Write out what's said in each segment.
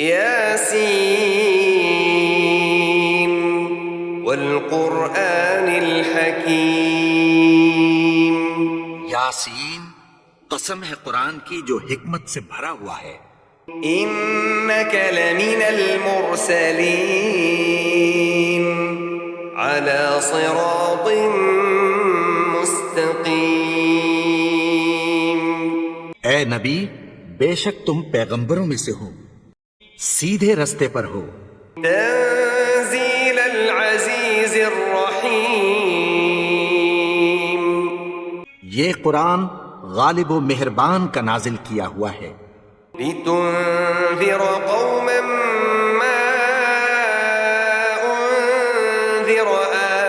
یاسین والقرآن الحکیم. یاسین، قسم ہے قرآن کی جو حکمت سے بھرا ہوا ہے. انک لمن المرسلین علی صراط مستقیم. اے نبی، بے شک تم پیغمبروں میں سے ہو، سیدھے رستے پر ہو. تنزیل العزیز الرحیم. یہ قرآن غالب و مہربان کا نازل کیا ہوا ہے. لتنذر قوما ما انذر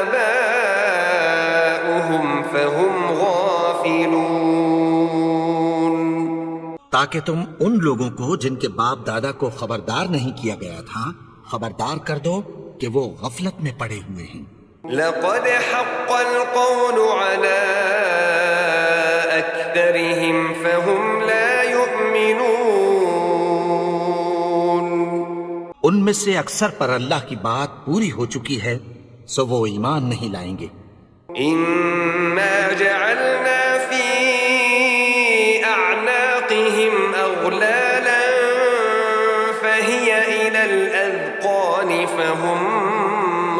آباؤهم فهم غافلون. تاکہ تم ان لوگوں کو جن کے باپ دادا کو خبردار نہیں کیا گیا تھا خبردار کر دو کہ وہ غفلت میں پڑے ہوئے ہیں. لقد حق القول على أكثرهم فهم لا يؤمنون. ان میں سے اکثر پر اللہ کی بات پوری ہو چکی ہے سو وہ ایمان نہیں لائیں گے. إنا جعلنا في أعناقهم أغلالا فهي إلى الأذقان فهم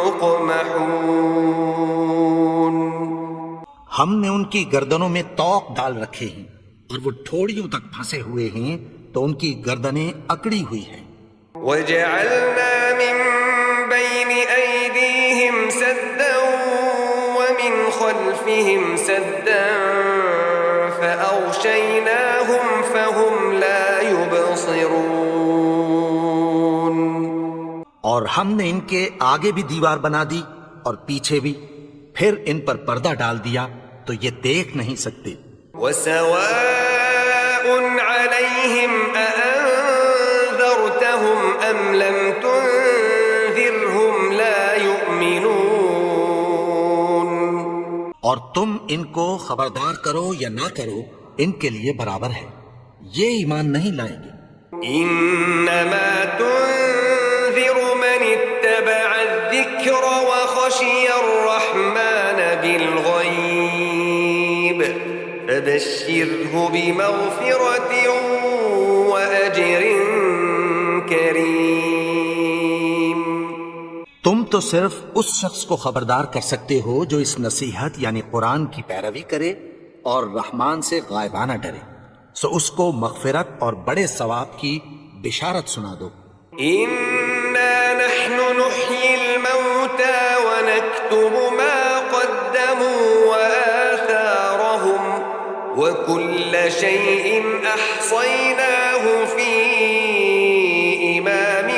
مقمحون. ہم نے ان کی گردنوں میں طوق ڈال رکھے ہیں اور وہ ٹھوڑیوں تک پھنسے ہوئے ہیں تو ان کی گردنیں اکڑی ہوئی ہیں. وجعلنا من بين أيديهم سدا ومن خلفهم سدا فأغشيناهم فهم لا يبصرون. اور ہم نے ان کے آگے بھی دیوار بنا دی اور پیچھے بھی، پھر ان پر پردہ ڈال دیا تو یہ دیکھ نہیں سکتے. وسواء عليهم أأنذرتهم أم لم تنذرهم لا يؤمنون. اور تم ان کو خبردار کرو یا نہ کرو ان کے لیے برابر ہے، یہ ایمان نہیں لائیں گے. انما تنذر من اتبع الذکر وخشی الرحمن بالغیب فبشره بمغفرة وأجر کریم. تم تو صرف اس شخص کو خبردار کر سکتے ہو جو اس نصیحت یعنی قرآن کی پیروی کرے اور رحمان سے غائبانہ ڈرے، سو اس کو مغفرت اور بڑے ثواب کی بشارت سنا دو. انا نحن نحيي الموتى ونكتب ما قدموا وآثارهم وكل شيء أحصيناه في إمام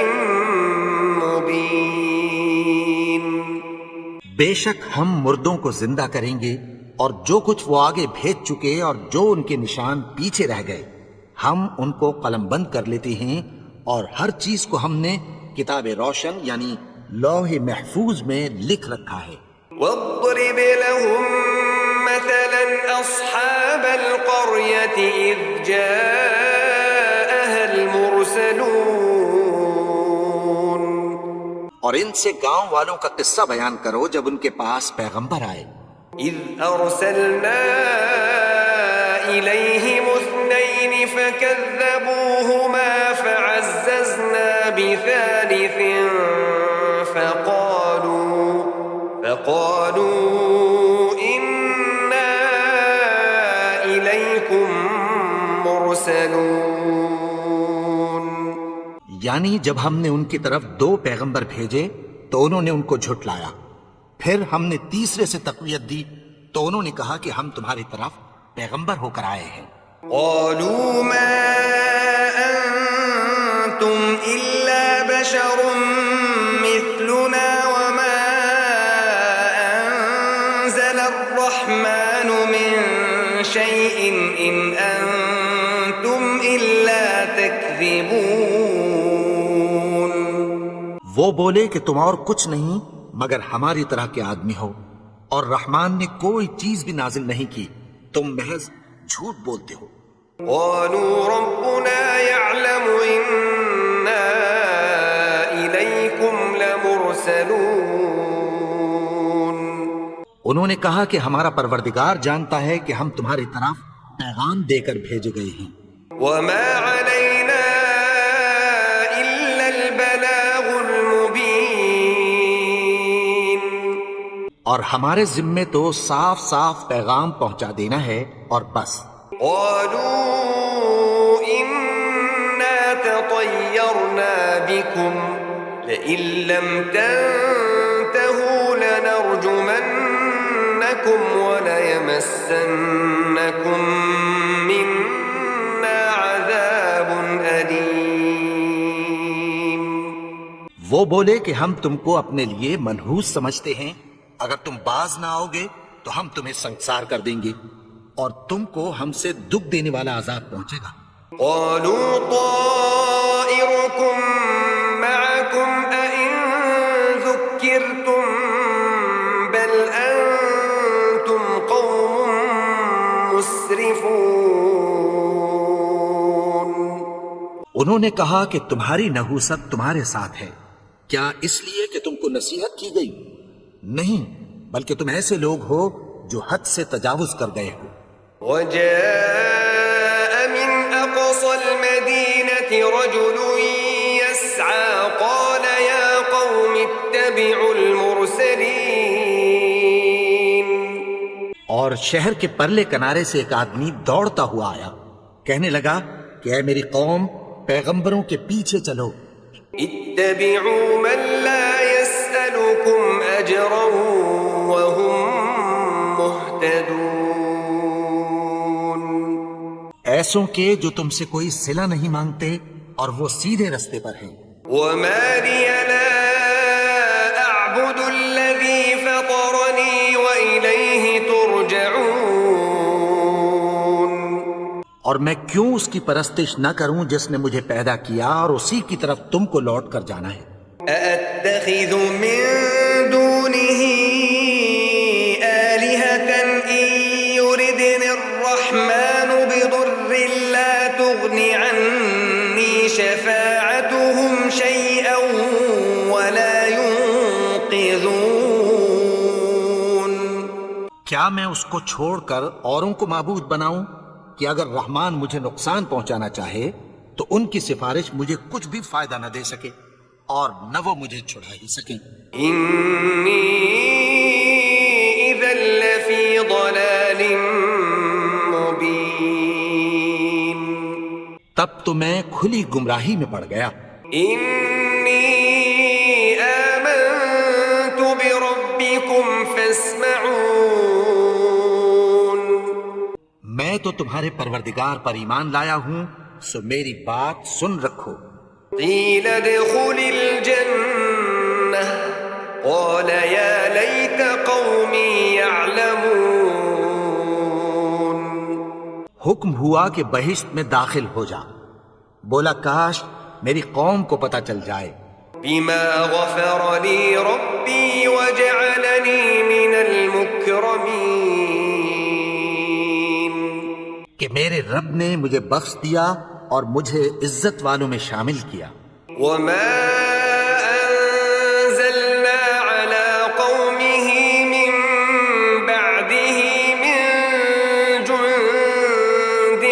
مبين. بے شک ہم مردوں کو زندہ کریں گے اور جو کچھ وہ آگے بھیج چکے اور جو ان کے نشان پیچھے رہ گئے ہم ان کو قلم بند کر لیتے ہیں اور ہر چیز کو ہم نے کتاب روشن یعنی لوح محفوظ میں لکھ رکھا ہے. واضرب لهم مثلا أصحاب القرية إذ جاءها المرسلون. اور ان سے گاؤں والوں کا قصہ بیان کرو جب ان کے پاس پیغمبر آئے. إذ أرسلنا إليهم اثنين فكذبوهما فعززنا بثالث فقالوا إنا إليكم مرسلون. یعنی جب ہم نے ان کی طرف 2 پیغمبر بھیجے تو انہوں نے ان کو جھٹلایا، پھر ہم نے تیسرے سے تقویت دی تو انہوں نے کہا کہ ہم تمہاری طرف پیغمبر ہو کر آئے ہیں. قالوا ما أنتم إلا بشر مثلنا وما أنزل الرحمن من شيء إن أنتم إلا تكذبون. وہ بولے کہ تم اور کچھ نہیں مگر ہماری طرح کے آدمی ہو، اور رحمان نے کوئی چیز بھی نازل نہیں کی، تم محض جھوٹ بولتے ہو. قالوا ربنا يعلم إنا المرسلون انہوں نے کہا کہ ہمارا پروردگار جانتا ہے کہ ہم تمہاری طرف پیغام دے کر بھیجے گئے ہیں، وما علينا إلا البلاغ المبين اور ہمارے ذمے تو صاف صاف پیغام پہنچا دینا ہے اور بس۔ قالوا إنا تطيرنا بكم لئن لم تنتهوا لنرجمنكم وليمسنكم منا عذاب أليم۔ وہ بولے کہ ہم تم کو اپنے لیے منحوس سمجھتے ہیں، اگر تم باز نہ آؤ گے تو ہم تمہیں سنسار کر دیں گے اور تم کو ہم سے دکھ دینے والا عذاب پہنچے گا۔ قالوا طائركم معكم أئن ذكرتم بل أنتم قوم مسرفون۔ انہوں نے کہا کہ تمہاری نحوست تمہارے ساتھ ہے، کیا اس لیے کہ تم کو نصیحت کی گئی؟ نہیں، بلکہ تم ایسے لوگ ہو جو حد سے تجاوز کر گئے ہو۔ وجاء من أقصى المدينة رجل يسعى قال يا قوم اتبعوا المرسلين۔ اور شہر کے پرلے کنارے سے ایک آدمی دوڑتا ہوا آیا، کہنے لگا کہ اے میری قوم، پیغمبروں کے پیچھے چلو۔ اتبعوا من لا يسألكم أجرا وهم مهتدون۔ ایسوں کے جو تم سے کوئی صلہ نہیں مانگتے اور وہ سیدھے رستے پر ہیں۔ وما لي لا أعبد الذي فطرني وإليه ترجعون۔ اور میں کیوں اس کی پرستش نہ کروں جس نے مجھے پیدا کیا اور اسی کی طرف تم کو لوٹ کر جانا ہے۔ أأتخذ من دونه آلهة إن يردني الرحمن بضر لا تغن عني شفاعتهم شيئا ولا ينقذون۔ کیا میں اس کو چھوڑ کر اوروں کو معبود بناؤں کہ اگر رحمان مجھے نقصان پہنچانا چاہے تو ان کی سفارش مجھے کچھ بھی فائدہ نہ دے سکے اور نہ وہ مجھے چھڑا ہی سکیں۔ إني إذا لفي ضلال مبين۔ تب تو میں کھلی گمراہی میں پڑ گیا۔ إني آمنت بربكم فاسمعون۔ میں تو تمہارے پروردگار پر ایمان لایا ہوں، سو میری بات سن رکھو۔ قيل ادخل الجنة قال يا ليت قومي يعلمون۔ حکم ہوا کہ بہشت میں داخل ہو جا، بولا کاش میری قوم کو پتہ چل جائے۔ بما غفر لي ربي وجعلني من المكرمين۔ کہ میرے رب نے مجھے بخش دیا اور مجھے عزت والوں میں شامل کیا۔ وما أنزلنا على قومه من بعده من جند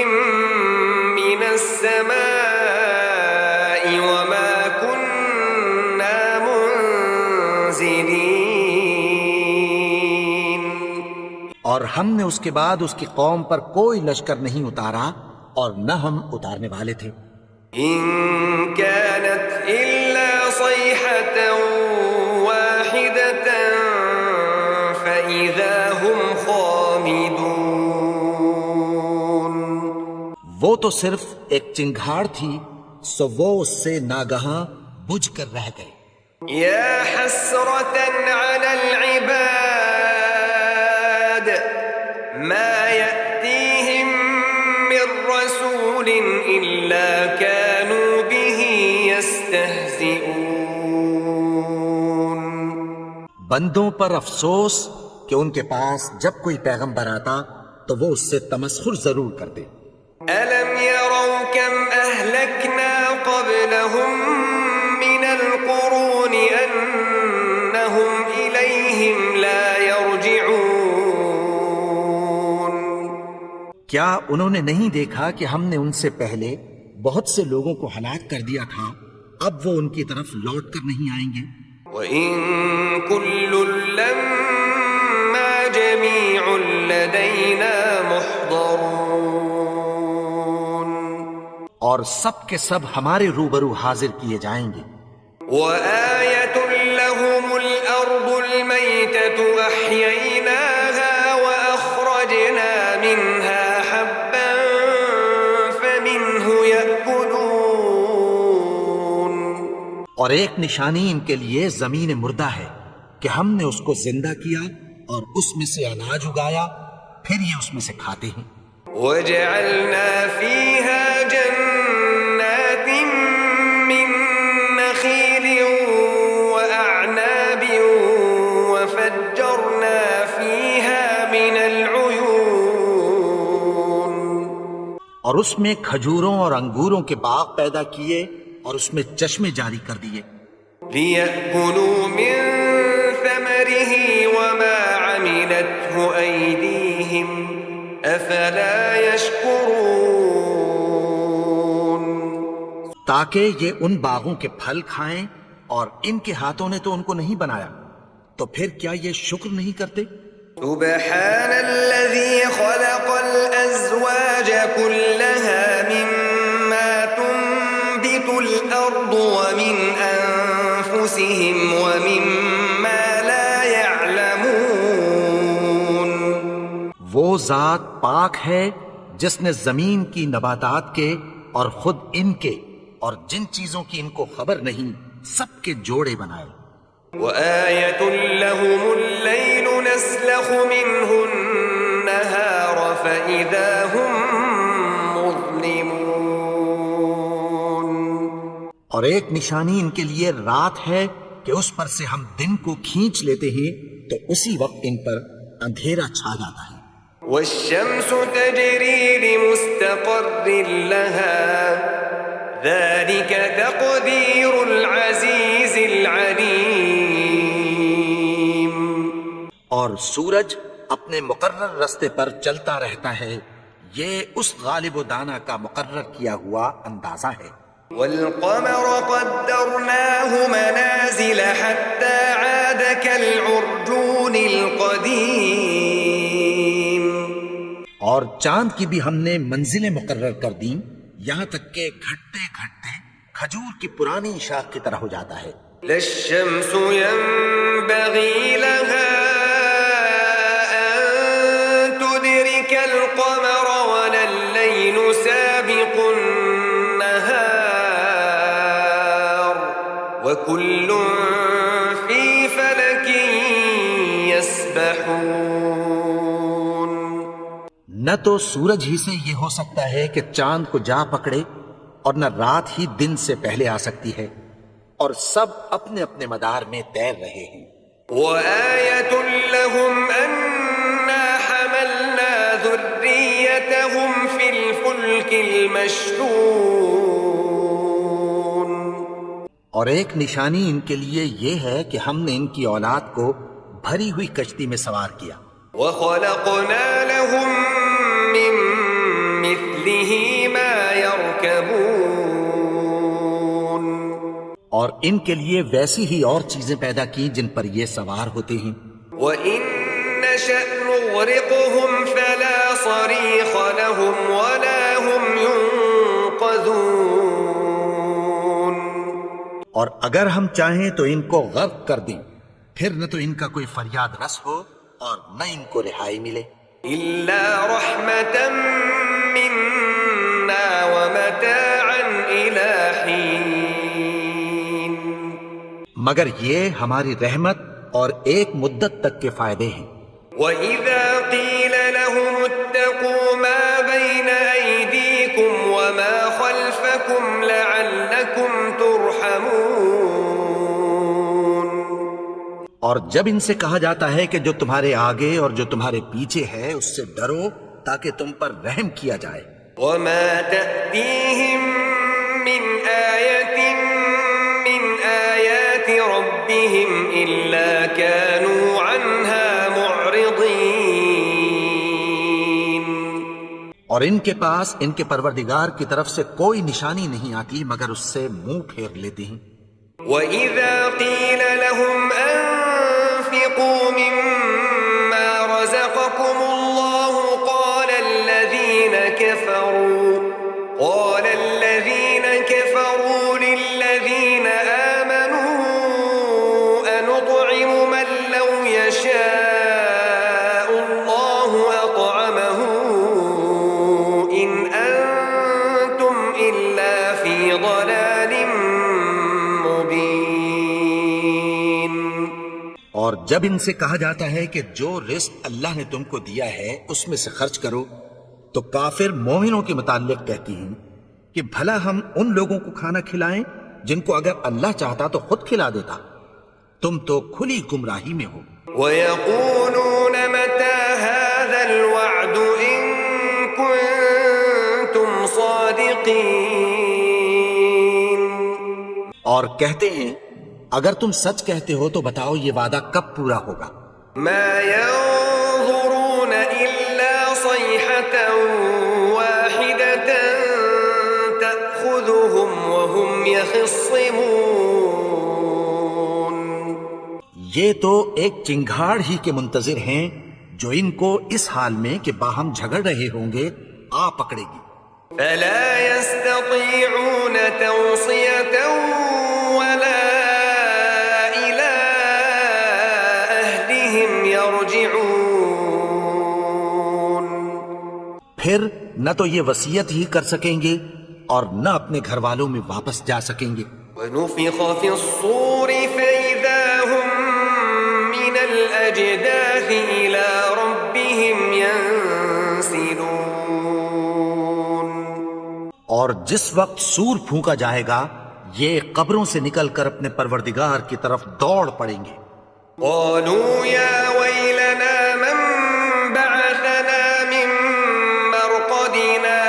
من السماء وما كنا منزلين۔ اور ہم نے اس کے بعد اس کی قوم پر کوئی لشکر نہیں اتارا اور نہ ہم اتارنے والے تھے۔ إن كانت إلا صيحة واحدة فإذا هم خامدون۔ وہ تو صرف ایک چنگھاڑ تھی، سو وہ اس سے ناگہاں بجھ کر رہ گئے۔ يا حسرة على العباد ما يأتيهم من رسول إلا كانوا به يستهزئون۔ بندوں پر افسوس کہ ان کے پاس جب کوئی پیغمبر آتا تو وہ اس سے تمسخر ضرور کرتے۔ ألم يروا كم أهلكنا قبلهم من القرون کیا انہوں نے نہیں دیکھا کہ ہم نے ان سے پہلے بہت سے لوگوں کو ہلاک کر دیا تھا، اب وہ ان کی طرف لوٹ کر نہیں آئیں گے؟ وَإِن كُلٌّ لَّمَّا جَمِيعٌ لَّدَيْنَا مُحْضَرُونَ، اور سب کے سب ہمارے روبرو حاضر کیے جائیں گے۔ وَآيَةٌ لَّهُمُ الْأَرْضُ الْمَيْتَةُ أَحْيَيْنَاهَا وَأَخْرَجْنَا مِنْهَا حَبًّا فَمِنْهُ يَأْكُلُونَ، اور ایک نشانی ان کے لیے زمین مردہ ہے کہ ہم نے اس کو زندہ کیا اور اس میں سے اناج اگایا، پھر یہ اس میں سے کھاتے ہیں۔ وَجَعَلْنَا فِيهَا جَنَّاتٍ مِّن نَّخِيلٍ وَأَعْنَابٍ وَفَجَّرْنَا فِيهَا مِنَ الْعُيُونِ، اور اس میں کھجوروں اور انگوروں کے باغ پیدا کیے اور اس میں چشمے جاری کر دیے، لِيَأْكُلُوا مِن ثَمَرِهِ وَمَا عَمِلَتْهُ أَيْدِيهِمْ أَفَلَا يَشْكُرُونَ، تاکہ یہ ان باغوں کے پھل کھائیں، اور ان کے ہاتھوں نے تو ان کو نہیں بنایا، تو پھر کیا یہ شکر نہیں کرتے؟ سبحان الذي خلق الأزواج كلها مما تنبت الأرض ومن أنفسهم ومما لا يعلمون، وہ ذات پاک ہے جس نے زمین کی نباتات کے اور خود ان کے اور جن چیزوں کی ان کو خبر نہیں سب کے جوڑے بنائے۔ وآية لهم الليل نسلخ منه النهار فإذا هم مظلمون، اور ایک نشانی ان کے لیے رات ہے کہ اس پر سے ہم دن کو کھینچ لیتے ہیں تو اسی وقت ان پر اندھیرا چھا جاتا ہے۔ والشمس تجري لمستقر لها ذلك تقدير العزيز العليم، اور سورج اپنے مقرر رستے پر چلتا رہتا ہے، یہ اس غالب و دانا کا مقرر کیا ہوا اندازہ ہے۔ والقمر قدرناه منازل حتى عاد كالعرجون القديم، اور چاند کی بھی ہم نے منزلیں مقرر کر دیں، یہاں تک کہ گھٹتے گھٹتے کھجور کی پرانی شاخ کی طرح ہو جاتا ہے۔ لا الشمس ينبغي لها أن تدرك القمر ولا الليل سابق النهار وكل في فلك يسبحون، نہ تو سورج ہی سے یہ ہو سکتا ہے کہ چاند کو جا پکڑے، اور نہ رات ہی دن سے پہلے آ سکتی ہے، اور سب اپنے اپنے مدار میں تیر رہے ہیں۔ وآية لهم أنا حملنا ذريتهم في الفلك المشحون، اور ایک نشانی ان کے لیے یہ ہے کہ ہم نے ان کی اولاد کو بھری ہوئی کشتی میں سوار کیا۔ وخلقنا لهم من مثله ما يركبون، اور ان کے لیے ویسی ہی اور چیزیں پیدا کی جن پر یہ سوار ہوتے ہیں۔ وإن نشأ نغرقهم فلا صريخ لهم ولا هم ينقذون، اور اگر ہم چاہیں تو ان کو غرق کر دیں، پھر نہ تو ان کا کوئی فریاد رس ہو اور نہ ان کو رہائی ملے۔ إلا رحمة منا ومتاعا إلى حين، مگر یہ ہماری رحمت اور ایک مدت تک کے فائدے ہیں۔ وإذا قيل لهم اتقوا ما بين أيديكم وما خلفكم لعلكم ترحمون، اور جب ان سے کہا جاتا ہے کہ جو تمہارے آگے اور جو تمہارے پیچھے ہے اس سے ڈرو تاکہ تم پر رحم کیا جائے۔ وما تأتيهم من آية من آيات ربهم إلا كانوا عنها معرضين، اور ان کے پاس ان کے پروردگار کی طرف سے کوئی نشانی نہیں آتی مگر اس سے منہ پھیر لیتے ہیں۔ وَإِذَا قِيلَ لَهُمْ أَنفِقُوا مِمَّا رَزَقَكُمُ اللَّهُ قَالَ الَّذِينَ كَفَرُوا لِلَّذِينَ آمَنُوا أَنُطْعِمُ مَن لَّوْ يَشَاءُ اللَّهُ أَطْعَمَهُ إِنْ أَنتُمْ إِلَّا فِي ضَلَالٍ مُّبِينٍ۔ اور جب ان سے کہا جاتا ہے کہ جو رزق اللہ نے تم کو دیا ہے اس میں سے خرچ کرو، تو کافر مومنوں کے متعلق کہتی ہیں کہ بھلا ہم ان لوگوں کو کھانا کھلائیں جن کو اگر اللہ چاہتا تو خود کھلا دیتا، تم تو کھلی گمراہی میں ہو۔ وَيَقُولُونَ مَتَى هَذَا الْوَعْدُ إِن كُنتُمْ صَادِقِينَ۔ اور کہتے ہیں اگر تم سچ کہتے ہو تو بتاؤ یہ وعدہ کب پورا ہوگا؟ مَا يَنظُرُونَ إِلَّا صَيْحَةً وَاحِدَةً تَأْخُذُهُمْ وَهُمْ يَخِصِّمُونَ۔ یہ تو ایک چنگھاڑ ہی کے منتظر ہیں جو ان کو اس حال میں کہ باہم جھگڑ رہے ہوں گے آ پکڑے گی۔ فَلَا يَسْتَطِيعُونَ تَوْصِيَةً وَلَا إِلَىٰ أَهْلِهِمْ يَرْجِعُونَ۔ پھر نہ تو یہ وصیت ہی کر سکیں گے اور نہ اپنے گھر والوں میں واپس جا سکیں گے۔ وَنُفِخَ فِي الصُّورِ فَإِذَا هُم مِّنَ الْأَجْدَاثِ إِلَىٰ رَبِّهِمْ يَنسِلُونَ۔ اور جس وقت سور پھونکا جائے گا یہ قبروں سے نکل کر اپنے پروردگار کی طرف دوڑ پڑیں گے۔ قَالُوا يَا وَيْلَنَا مَن بَعَثَنَا مِن مَّرْقَدِنَا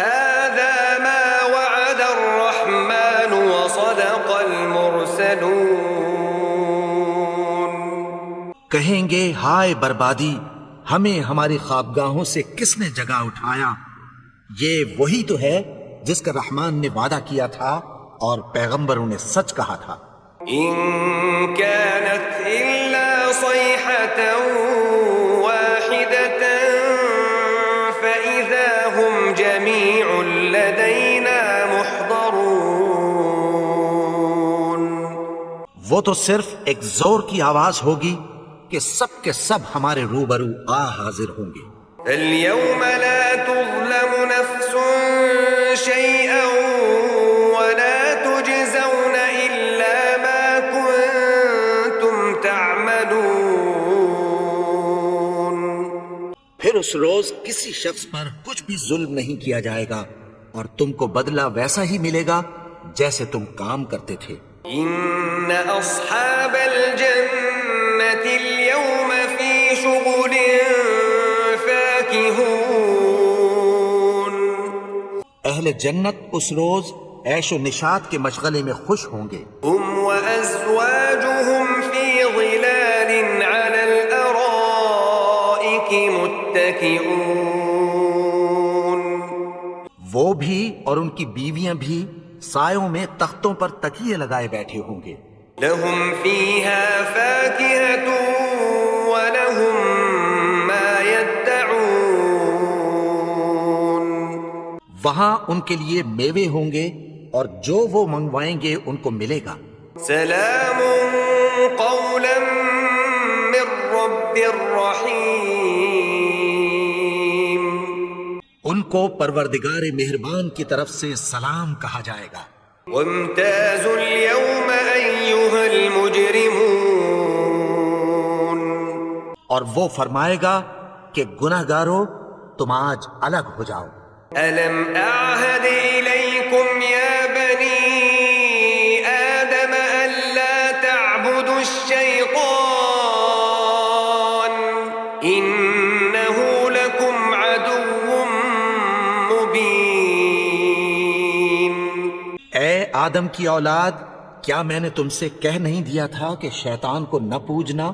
هَٰذَا مَا وَعَدَ الرَّحْمَٰنُ وَصَدَقَ الْمُرْسَلُونَ۔ کہیں گے ہائے بربادی، ہمیں ہماری خوابگاہوں سے کس نے جگا اٹھایا؟ یہ وہی تو ہے جس کا رحمان نے وعدہ کیا تھا اور پیغمبروں نے سچ کہا تھا۔ إِن كَانَتْ إِلَّا صَيْحَةً وَاحِدَةً فَإِذَا هُمْ جَمِيعٌ لَدَيْنَا مُحْضَرُونَ۔ وہ تو صرف ایک زور کی آواز ہوگی کہ سب کے سب ہمارے روبرو آ حاضر ہوں گے۔ فَالْيَوْمَ لَا تُظْلَمُ نَفْسٌ شَيْئًا وَلَا تُجْزَوْنَ إِلَّا مَا كُنتُمْ تَعْمَلُونَ۔ پھر اس روز کسی شخص پر کچھ بھی ظلم نہیں کیا جائے گا اور تم کو بدلہ ویسا ہی ملے گا جیسے تم کام کرتے تھے۔ إِنَّ أَصْحَابَ الْجَنَّةِ الْيَوْمَ فِي شُغُلٍ فَاكِهُونَ۔ اہل جنت اس روز عیش و نشاط کے مشغلے میں خوش ہوں گے۔ هُمْ وَأَزْوَاجُهُمْ فِي ظِلَالٍ عَلَى الْأَرَائِكِ مُتَّكِئُونَ۔ وہ بھی اور ان کی بیویاں بھی سایوں میں تختوں پر تکیے لگائے بیٹھے ہوں گے۔ لَهُمْ فِيهَا فَاكِهَةٌ وَلَهُم مَّا يَدَّعُونَ۔ وہاں ان کے لیے میوے ہوں گے اور جو وہ منگوائیں گے ان کو ملے گا۔ سلام قولا من رب رحیم۔ ان کو پروردگار مہربان کی طرف سے سلام کہا جائے گا۔ وامتازوا اليوم أيها المجرمون۔ اور وہ فرمائے گا کہ گناہگارو تم آج الگ ہو جاؤ۔ ألم أعهد إليكم يا بني آدم ألا تعبدوا الشيطان إنه لكم عدو مبين۔ اے آدم کی اولاد، کیا میں نے تم سے کہہ نہیں دیا تھا کہ شیطان کو نہ پوجنا،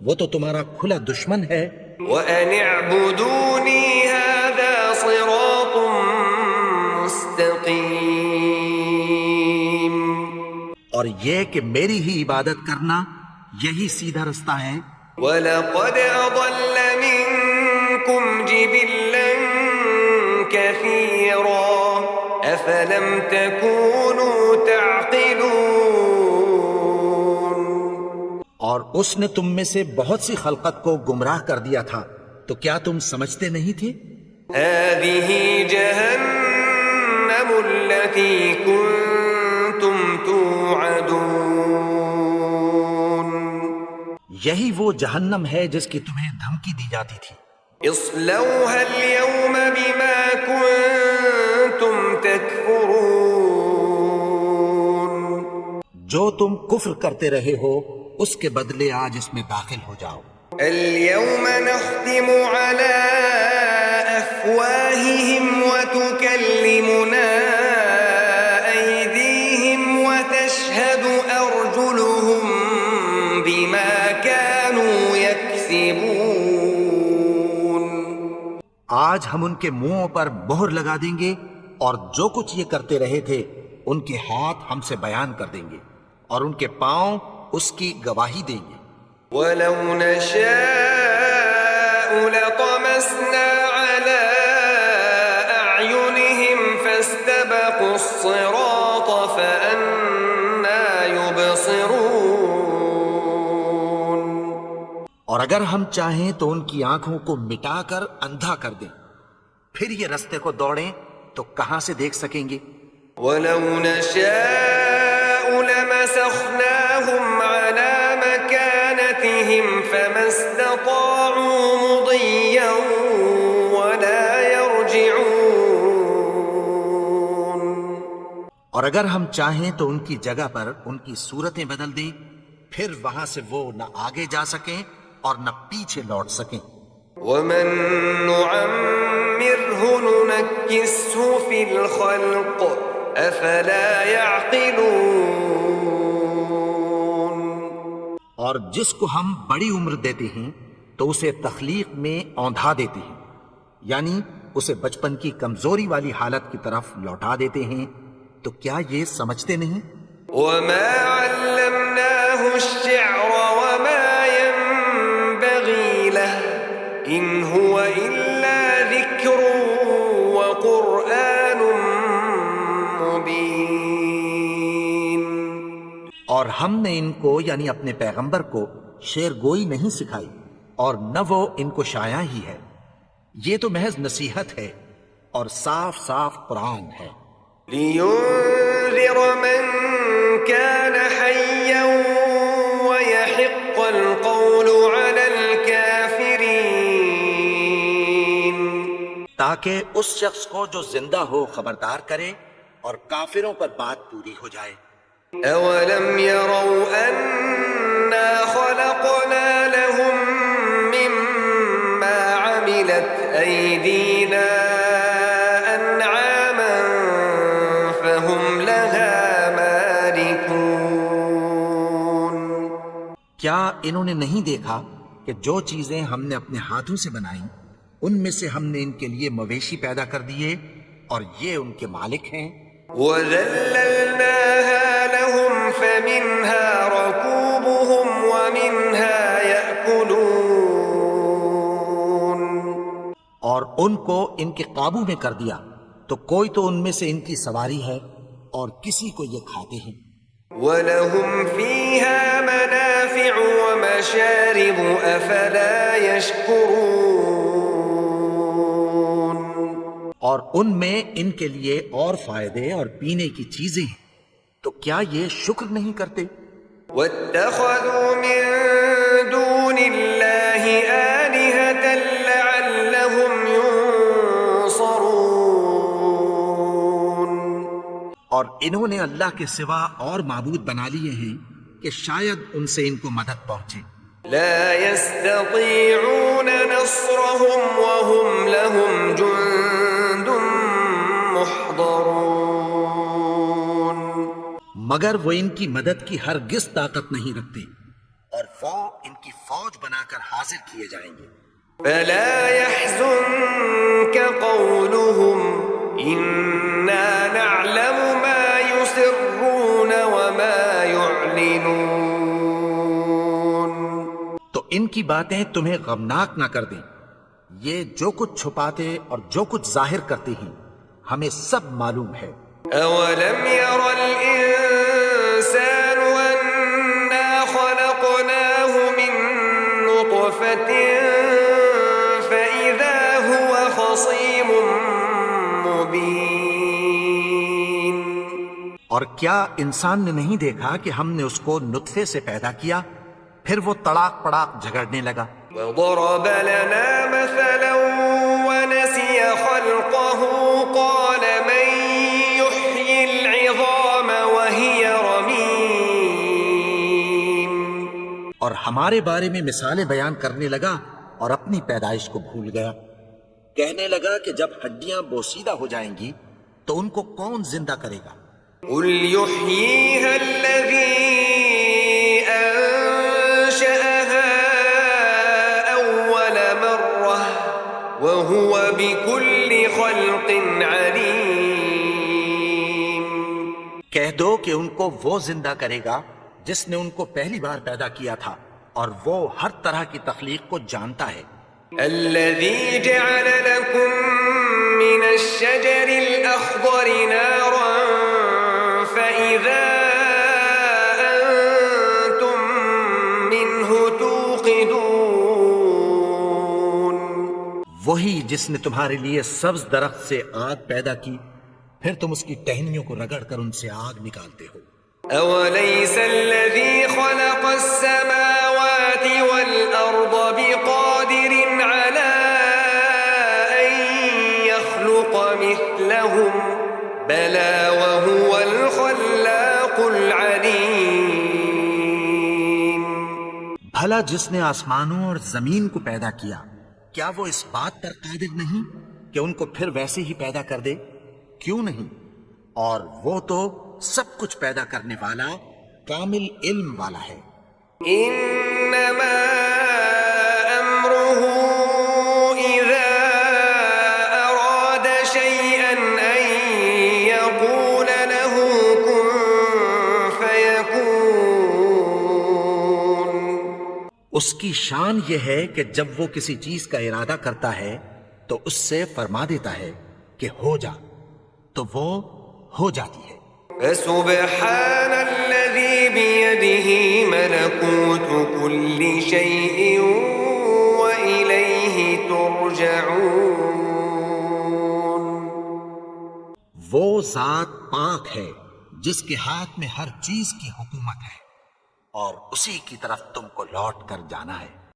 وہ تو تمہارا کھلا دشمن ہے۔ وَأَنِ اعْبُدُونِي هَذَا صراط مستقیم. اور یہ کہ میری ہی عبادت کرنا یہی سیدھا رستہ ہے. وَلَقَدْ أَضَلَّ مِنكُمْ جِبِلًّا كَثِيرًا أَفَلَمْ تَكُونُوا تَعْقِلُونَ. اور اس نے تم میں سے بہت سی خلقت کو گمراہ کر دیا تھا، تو کیا تم سمجھتے نہیں تھے؟ هَذِهِ جَهَنَّمُ الَّتِي كُنتُمْ تُوعَدُونَ. یہی وہ جہنم ہے جس کی تمہیں دھمکی دی جاتی تھی. اصلوها اليوم بما كنتم تكفرون. جو تم کفر کرتے رہے ہو اس کے بدلے آج اس میں داخل ہو جاؤ. اليوم نختم على أفواههم وتكلمنا أيديهم وتشهد أرجلهم بما كانوا يكسبون. آج ہم ان کے منہوں پر مہر لگا دیں گے اور جو کچھ یہ کرتے رہے تھے ان کے ہاتھ ہم سے بیان کر دیں گے اور ان کے پاؤں اس کی گواہی دیں گے. ولو نشاء لطمسنا على أعينهم فاستبقوا الصراط فأنى يبصرون. اور اگر ہم چاہیں تو ان کی آنکھوں کو مٹا کر اندھا کر دیں، پھر یہ رستے کو دوڑیں تو کہاں سے دیکھ سکیں گے. ولو نشاء لمسخناهم على مكانتهم فما استطاعوا مضيا ولا يرجعون. اور اگر ہم چاہیں تو ان کی جگہ پر ان کی صورتیں بدل دیں، پھر وہاں سے وہ نہ آگے جا سکیں اور نہ پیچھے لوٹ سکیں. ومن نعمره ننكسه في الخلق افلا يعقلون. اور جس کو ہم بڑی عمر دیتے ہیں تو اسے تخلیق میں اوندھا دیتے ہیں، یعنی اسے بچپن کی کمزوری والی حالت کی طرف لوٹا دیتے ہیں. تو کیا یہ سمجھتے نہیں؟ وما علمناه الشعر وما ينبغي له ان هو الا ذكر وقرآن مبين. اور ہم نے ان کو یعنی اپنے پیغمبر کو شعر گوئی نہیں سکھائی اور نہ وہ ان کو شاعر ہی ہے، یہ تو محض نصیحت ہے اور صاف صاف قرآن ہے. لينذر من كان حيا ويحق القول على الكافرين. تاکہ اس شخص کو جو زندہ ہو خبردار کرے اور کافروں پر بات پوری ہو جائے. أولم يروا أنا خلقنا لهم مما عملت أيدينا أنعاما فهم لها مالكون. کیا انہوں نے نہیں دیکھا کہ جو چیزیں ہم نے اپنے ہاتھوں سے بنائیں ان میں سے ہم نے ان کے لیے مویشی پیدا کر دیے اور یہ ان کے مالک ہیں. وَذَلَّلْنَاهَا لَهُمْ فَمِنْهَا رَكُوبُهُمْ وَمِنْهَا يَأْكُلُونَ. اور ان کو ان کے قابو میں کر دیا تو کوئی تو ان میں سے ان کی سواری ہے اور کسی کو یہ کھاتے ہیں. وَلَهُمْ فِيهَا مَنَافِعُ وَمَشَارِبُ أَفَلَا يَشْكُرُونَ. اور ان میں ان کے لیے اور فائدے اور پینے کی چیزیں ہیں، تو کیا یہ شکر نہیں کرتے؟ وَاتَّخَذُوا مِن دُونِ اللَّهِ آلِهَةً لَعَلَّهُمْ يُنصَرُونَ. اور انہوں نے اللہ کے سوا اور معبود بنا لیے ہیں کہ شاید ان سے ان کو مدد پہنچے. لا يستطيعون نصرهم وهم لهم جند محضرون. مگر وہ ان کی مدد کی ہرگز طاقت نہیں رکھتے اور وہ ان کی فوج بنا کر حاضر کیے جائیں گے. فلا يحزنك قولهم إنا نعلم ما يسرون وما يعلنون. تو ان کی باتیں تمہیں غمناک نہ کر دیں. یہ جو کچھ چھپاتے اور جو کچھ ظاہر کرتے ہیں ہمیں سب معلوم ہے. أولم ير الإنسان أنا خلقناه من نطفة فإذا هو خصيم مبين. اور کیا انسان نے نہیں دیکھا کہ ہم نے اس کو نطفے سے پیدا کیا پھر وہ تڑاک پڑاک جھگڑنے لگا. وضرب لنا مثلا ونسي خلقه قال من يحيي العظام وهي رميم. اور ہمارے بارے میں مثالیں بیان کرنے لگا اور اپنی پیدائش کو بھول گیا. کہنے لگا کہ جب ہڈیاں بوسیدہ ہو جائیں گی تو ان کو کون زندہ کرے گا؟ قل يحييها الذي أنشأها أول مرة وهو بكل خلق عليم. کہہ دو کہ ان کو وہ زندہ کرے گا جس نے ان کو پہلی بار پیدا کیا تھا اور وہ ہر طرح کی تخلیق کو جانتا ہے. الذي جعل لكم من الشجر الأخضر نارا فإذا أنتم منه توقدون. وہی جس نے تمہارے لیے سبز درخت سے آگ پیدا کی پھر تم اس کی ٹہنیوں کو رگڑ کر ان سے آگ نکالتے ہو. أوليس الذي خلق السماوات والأرض بقادر على أن يخلق مثلهم بلى وهو الخلاق العليم. بھلا جس نے آسمانوں اور زمین کو پیدا کیا کیا وہ اس بات پر قادر نہیں کہ ان کو پھر ویسے ہی پیدا کر دے؟ کیوں نہیں؟ اور وہ تو سب کچھ پیدا کرنے والا کامل علم والا ہے. إنما أمره إذا أراد شيئا أن يقول له كن فيكون. اس کی شان یہ ہے کہ جب وہ کسی چیز کا ارادہ کرتا ہے تو اس سے فرما دیتا ہے کہ ہو جا تو وہ ہو جاتی ہے. فسبحان الذي بيده ملكوت كل شيء وإليه ترجعون. وہ ذات پاک ہے جس کے ہاتھ میں ہر چیز کی حکومت ہے اور اسی کی طرف تم کو لوٹ کر جانا ہے.